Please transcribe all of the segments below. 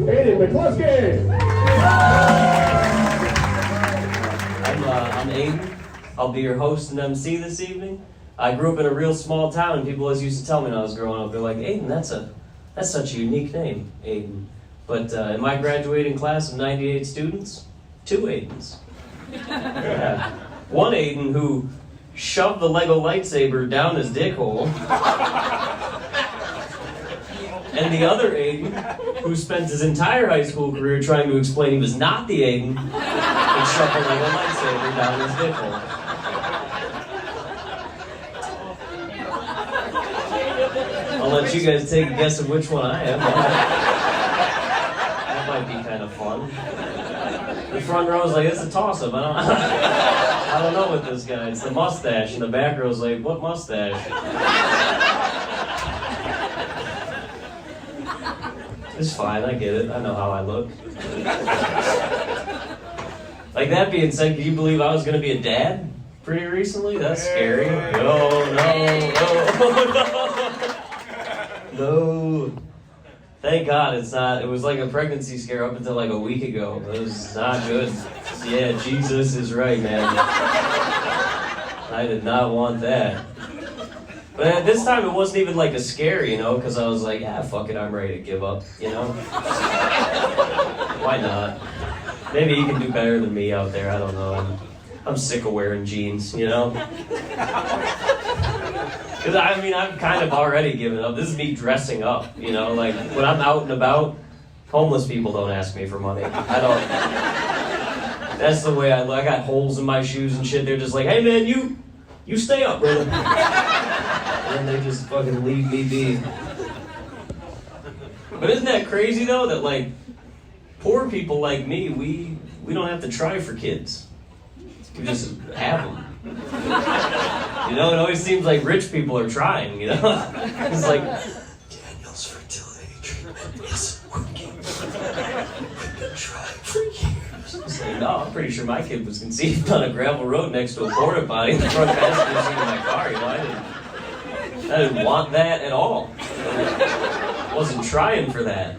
Aidan McCluskey. I'm Aidan. I'll be your host and MC this evening. I grew up in a real small town, and people always used to tell me when I was growing up, they're like, Aidan, that's such a unique name, Aidan. But in my graduating class of 98 students, 2 Aidans. Yeah. One Aidan who shoved the Lego lightsaber down his dick hole. And the other Aidan who spent his entire high school career trying to explain he was not the Aidan and shoved the Lego lightsaber down his dick hole. I'll let you guys take a guess of which one I am. That might be kind of fun. The front row is like, it's a toss-up. I don't know with this guy. It's the mustache. And the back row's like, what mustache? It's fine, I get it. I know how I look. Like, that being said, can you believe I was going to be a dad pretty recently? That's scary. No. No. Thank God it's not. It was like a pregnancy scare up until like a week ago. It was not good. Yeah, Jesus is right, man. I did not want that. But at this time, it wasn't even like a scare, you know, because I was like, yeah, fuck it, I'm ready to give up, you know? Why not? Maybe you can do better than me out there, I don't know. I'm sick of wearing jeans, you know? Because, I mean, I've kind of already given up. This is me dressing up, you know? Like, when I'm out and about, homeless people don't ask me for money. I don't... That's the way I look. I got holes in my shoes and shit. They're just like, hey, man, you stay up, brother. And they just fucking leave me be. But isn't that crazy, though, that, like, poor people like me, we don't have to try for kids. We just have them. You know, it always seems like rich people are trying, you know? It's like, Daniel's fertility treatment isn't working. We've been trying for years. It's like, no, I'm pretty sure my kid was conceived on a gravel road next to a porta potty in the front passenger seat of my car, you know? I didn't want that at all. I wasn't trying for that.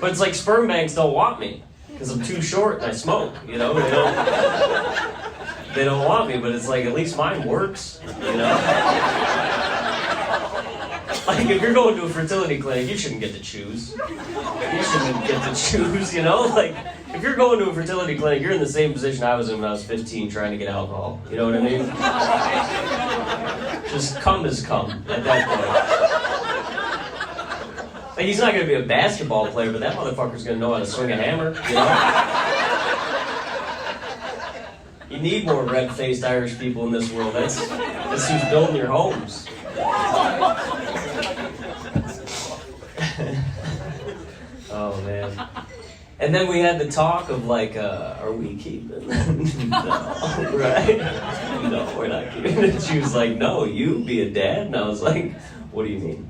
But it's like sperm banks don't want me because I'm too short and I smoke, you know? They don't want me, but it's like, at least mine works, you know? Like, if you're going to a fertility clinic, you shouldn't get to choose. You shouldn't get to choose, you know? Like, if you're going to a fertility clinic, you're in the same position I was in when I was 15 trying to get alcohol. You know what I mean? Just come is come at that point. Like, he's not going to be a basketball player, but that motherfucker's going to know how to swing a hammer, you know? You need more red-faced Irish people in this world. That's who's building your homes. Oh, man. And then we had the talk of, like, are we keeping? No, right? No, we're not keeping it. She was like, no, you be a dad? And I was like, what do you mean?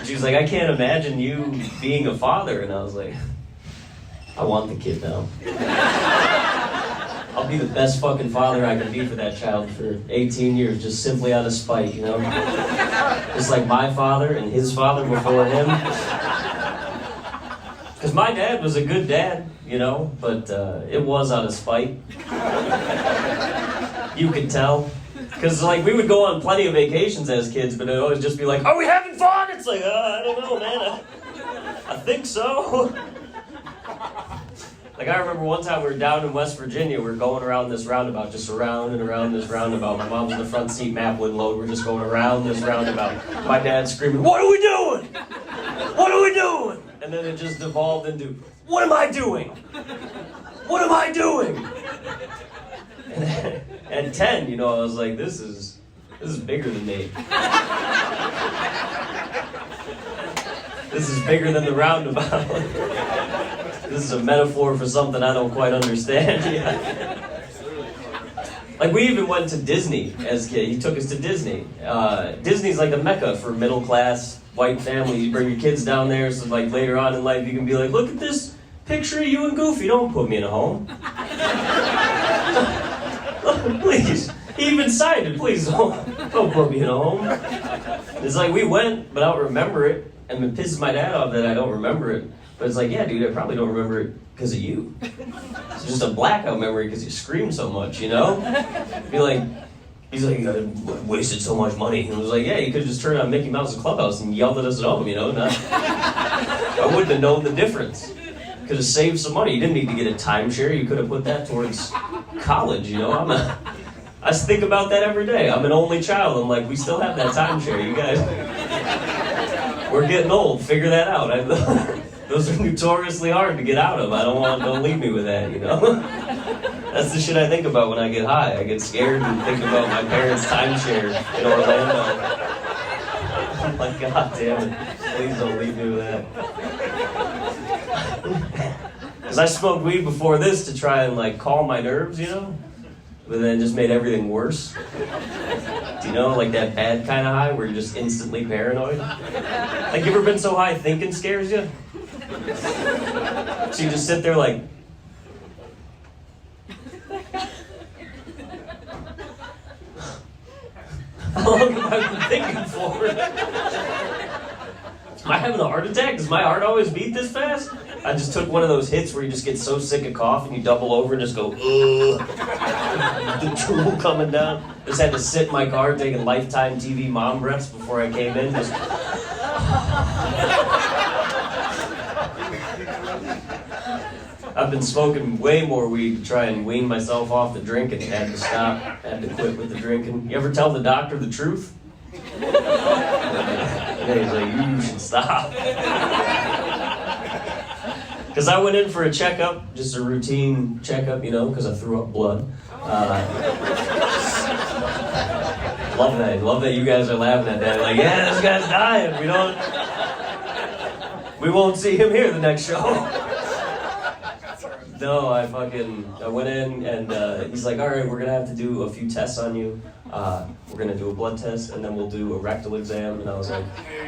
She was like, I can't imagine you being a father. And I was like, I want the kid now. I'll be the best fucking father I can be for that child for 18 years, just simply out of spite, you know? Just like my father and his father before him. Because my dad was a good dad, you know, but it was out of spite. You could tell. Because, like, we would go on plenty of vacations as kids, but it would always just be like, are we having fun? It's like, I don't know, man. I think so. Like, I remember one time we were down in West Virginia, we were going around this roundabout, just around and around this roundabout. My mom's in the front seat, map wouldn't load, we're just going around this roundabout. My dad's screaming, what are we doing? What are we doing? And then it just devolved into, what am I doing? What am I doing? And at 10, you know, I was like, this is bigger than me. This is bigger than the roundabout. This is a metaphor for something I don't quite understand yet. Like, we even went to Disney as kids. He took us to Disney. Disney's like the mecca for middle-class white families. You bring your kids down there, so like later on in life you can be like, look at this picture of you and Goofy. Don't put me in a home. Please. He even signed it. Please don't put me in a home. It's like, we went, but I don't remember it. And it pisses my dad off that I don't remember it. But it's like, yeah, dude, I probably don't remember it because of you. It's just a blackout memory because you screamed so much, you know? Be like, he's like, you wasted so much money. And I was like, yeah, you could have just turned on Mickey Mouse's Clubhouse and yelled at us at home, you know? I wouldn't have known the difference. Could have saved some money. You didn't need to get a timeshare. You could have put that towards college, you know? I think about that every day. I'm an only child. I'm like, we still have that timeshare. You guys, we're getting old. Figure that out. Those are notoriously hard to get out of. Don't leave me with that, you know? That's the shit I think about when I get high. I get scared and think about my parents' timeshare in Orlando. I'm like, God damn it. Please don't leave me with that. Because I smoked weed before this to try and like calm my nerves, you know? But then it just made everything worse. Do you know, like that bad kind of high where you're just instantly paranoid? Like, you ever been so high thinking scares you? So you just sit there like... How long have I been thinking for? Am I having a heart attack? Does my heart always beat this fast? I just took one of those hits where you just get so sick of coughing, you double over and just go, ugh. The drool coming down. Just had to sit in my car taking Lifetime TV mom breaths before I came in. Just... I've been smoking way more weed to try and wean myself off the drinking. Had to stop, had to quit with the drinking. You ever tell the doctor the truth? And he's like, you should stop. Because I went in for a checkup, just a routine checkup, you know, because I threw up blood. Love that you guys are laughing at that. Like, yeah, this guy's dying. We won't see him here the next show. No, I went in and he's like, all right, we're gonna have to do a few tests on you. We're gonna do a blood test and then we'll do a rectal exam. And I was like,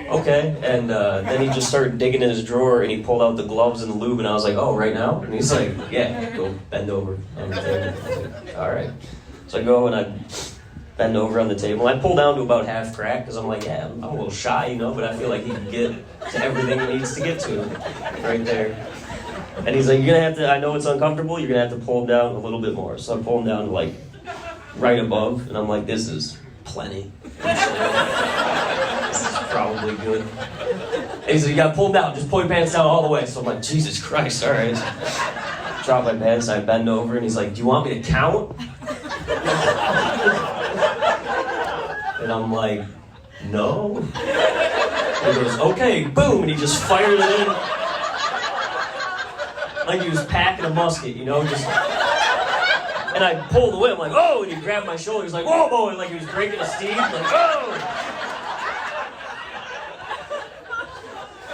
okay. And then he just started digging in his drawer and he pulled out the gloves and the lube and I was like, oh, right now? And he's like, yeah, go bend over on the table. I was like, all right. So I go and I bend over on the table. I pull down to about half crack because I'm like, yeah, I'm a little shy, you know, but I feel like he can get to everything he needs to get to right there. And he's like, you're gonna have to, I know it's uncomfortable, you're gonna have to pull him down a little bit more. So I pull him down to like right above, and I'm like, this is plenty. This is probably good. And he's like, you gotta pull him down, just pull your pants down all the way. So I'm like, Jesus Christ, all right. Drop my pants, I bend over, and he's like, do you want me to count? And I'm like, no. And he goes, okay, boom, and he just fired it in. Like he was packing a musket, you know, just... And I pulled away, I'm like, oh! And he grabbed my shoulder, he's like, whoa, boy! Like he was breaking a steam, like, oh!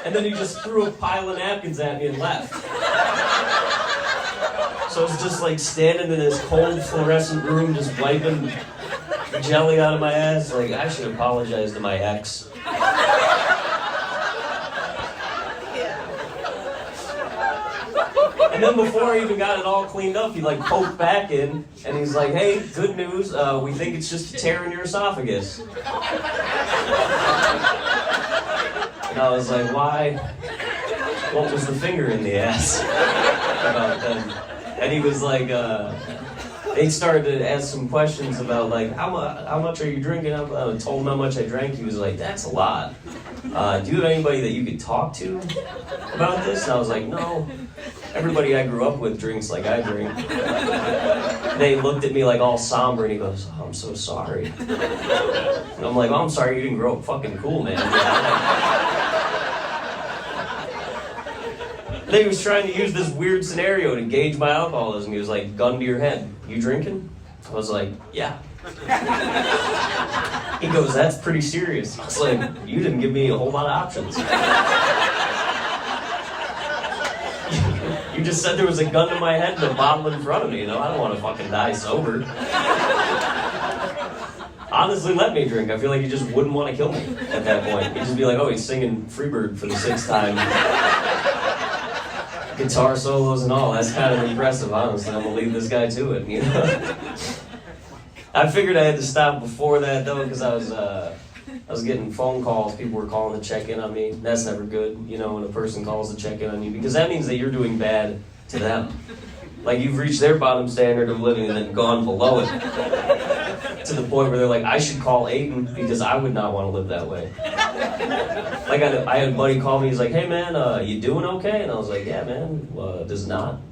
And then he just threw a pile of napkins at me and left. So I was just like standing in this cold fluorescent room, just wiping jelly out of my ass. Like, I should apologize to my ex. And then before I even got it all cleaned up, he like poked back in, and he's like, hey, good news, we think it's just a tear in your esophagus. And I was like, why? What was the finger in the ass about then? And he was like, they started to ask some questions about like, how much are you drinking? I told him how much I drank. He was like, that's a lot. Do you have anybody that you could talk to about this? And I was like, no. Everybody I grew up with drinks like I drink. They looked at me like all somber and he goes, oh, I'm so sorry. And I'm like, oh, I'm sorry you didn't grow up fucking cool, man. Then he was trying to use this weird scenario to gauge my alcoholism. He was like, gun to your head, you drinking? I was like, yeah. He goes, that's pretty serious. I was like, you didn't give me a whole lot of options. You just said there was a gun to my head and a bottle in front of me, you know? I don't want to fucking die sober. Honestly, let me drink. I feel like you just wouldn't want to kill me at that point. You'd just be like, oh, he's singing Freebird for the 6th time. Guitar solos and all. That's kind of impressive, honestly. I'm going to leave this guy to it, you know? I figured I had to stop before that, though, because I was I was getting phone calls. People were calling to check in on me. That's never good, you know, when a person calls to check in on you, because that means that you're doing bad to them. Like you've reached their bottom standard of living and then gone below it to the point where they're like, I should call Aidan because I would not want to live that way. Like I had a buddy call me. He's like, hey man, you doing okay? And I was like, yeah man. Does not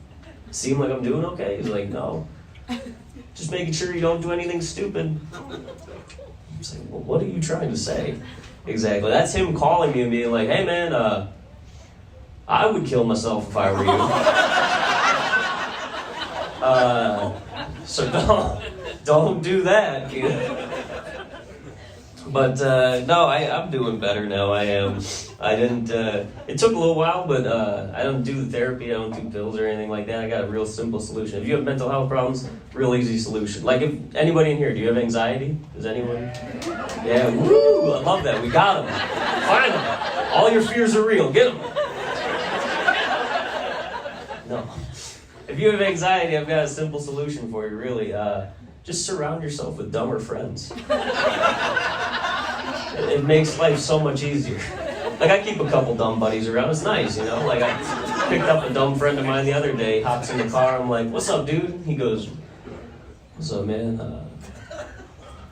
seem like I'm doing okay? He's like, no. Just making sure you don't do anything stupid. I was like, well, what are you trying to say? Exactly. That's him calling me and being like, hey man, I would kill myself if I were you. So don't do that, kid. But no, I'm doing better now. I am. I didn't. It took a little while, but I don't do the therapy. I don't do pills or anything like that. I got a real simple solution. If you have mental health problems, real easy solution. Like if anybody in here, do you have anxiety? Does anyone? Yeah. Woo! I love that. We got them. Find them. All your fears are real. Get them. No. If you have anxiety, I've got a simple solution for you, really. Just surround yourself with dumber friends. It makes life so much easier. Like, I keep a couple dumb buddies around. It's nice, you know? Like, I picked up a dumb friend of mine the other day, hops in the car, I'm like, what's up, dude? He goes, what's up, man?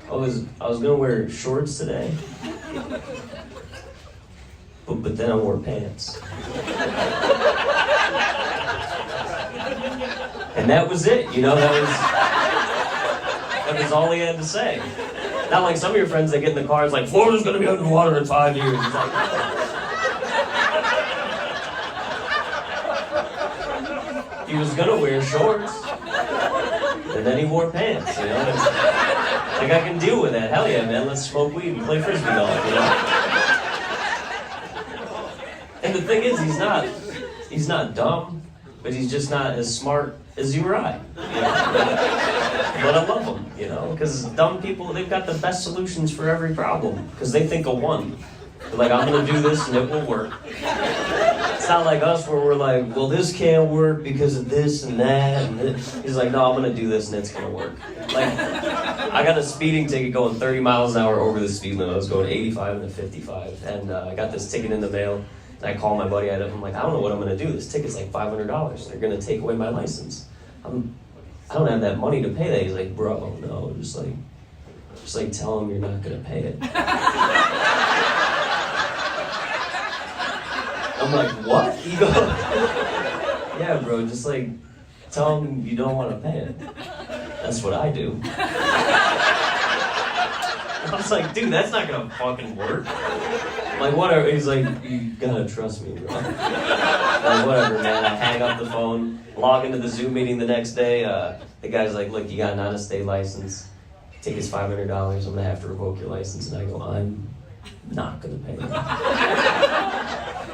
I was gonna wear shorts today, but then I wore pants. And that was it, you know, that was all he had to say. Not like some of your friends that get in the car, it's like, Florida's gonna be underwater in 5 years. It's like, he was gonna wear shorts, and then he wore pants, you know? Like, I can deal with that. Hell yeah, man, let's smoke weed and play frisbee golf, you know? And the thing is, he's not dumb, but he's just not as smart as you or I. You know? But I love them, you know, because dumb people, they've got the best solutions for every problem, because they think of one. They're like, I'm going to do this and it will work. It's not like us where we're like, well, this can't work because of this and that. And this. He's like, no, I'm going to do this and it's going to work. Like, I got a speeding ticket going 30 miles an hour over the speed limit. I was going 85 and a 55. And I got this ticket in the mail. And I called my buddy. I'm like, I don't know what I'm going to do. This ticket's like $500. They're going to take away my license. I don't have that money to pay that. He's like, bro, no, just like tell him you're not gonna pay it. I'm like, what? He goes, yeah, bro, just like tell him you don't want to pay it. That's what I do. I was like, dude, that's not gonna fucking work. Like, whatever. He's like, you gotta trust me, bro. Like, whatever, man. I hang up the phone, log into the Zoom meeting the next day. The guy's like, look, you got an out-of-state license. Ticket's $500. I'm gonna have to revoke your license. And I go, I'm not gonna pay that.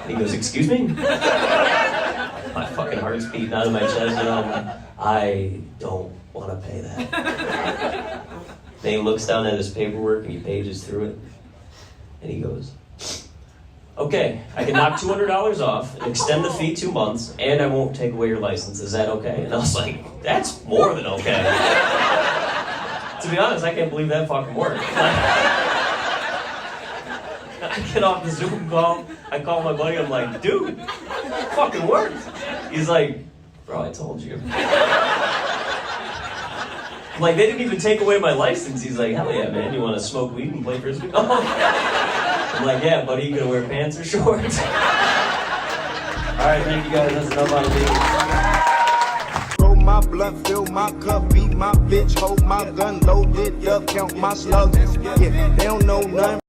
And he goes, excuse me? My fucking heart's beating out of my chest, you know. I'm like, I don't want to pay that. Then he looks down at his paperwork and he pages through it. And he goes, okay, I can knock $200 off, extend the fee 2 months, and I won't take away your license. Is that okay? And I was like, that's more than okay. To be honest, I can't believe that fucking worked. I get off the Zoom call, I call my buddy, I'm like, dude, it fucking worked. He's like, bro, I told you. I'm like, they didn't even take away my license. He's like, hell yeah, man, you want to smoke weed and play frisbee golf? I'm like, yeah, buddy, you gonna wear pants or shorts? Alright, thank you guys, that's enough out of me. Roll my blunt, fill my cup, beat my bitch, hold my gun, loaded up, count my slugs. Yeah, they don't know nothing.